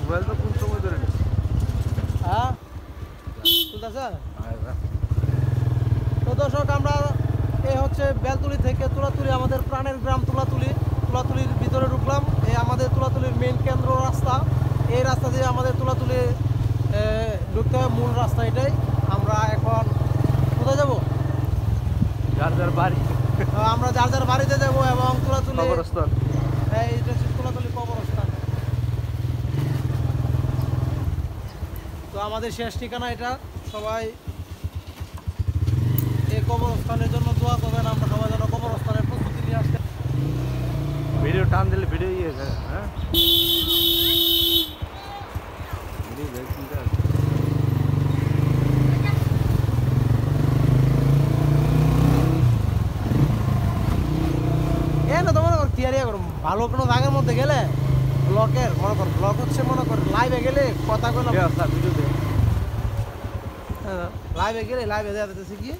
Mobile তো কোন সময় ধরে নিস? হ্যাঁ তুলতেছে। তো দর্শক, আমরা এই হচ্ছে বেলতুলি থেকে তুলাতুলি, আমাদের প্রাণের গ্রাম তুলাতুলির ভিতরে ঢুকলাম। এই আমাদের তুলাতুলির মেইন কেন্দ্র রাস্তা, এই রাস্তা দিয়ে আমাদের তুলাতুলি ঢুকতে হবে, মূল রাস্তা এটাই। আমরা এখন কোথায় যাব? যার যার বাড়ি। আমরা যার যার বাড়িতে যাব এবং তুলাতুলি কবরস্থান। এইটা হচ্ছে তুলাতুলি কবরস্থান। তো আমাদের শেষ ঠিকানা এটা। সবাই এই কবরস্থানের জন্য দোয়া করবেন, আমরা সবাই যেন কবরস্থানের প্রস্তুতি নিয়ে আসতে। ভিডিও টান দিলে ভিডিও ইয়ে যায়। হ্যাঁ ভিডিও দেখছি না। তো মনে কর তিয়ারিয়া করুন, ভালো কোনো জায়গার মধ্যে গেলে ব্লকের মনে কর, ব্লক হচ্ছে মনে কর লাইভে গেলে কথা কইলাম, ভিডিও দেখ। লাইভে গেলে লাইভে দেওয়া দিতেছে কি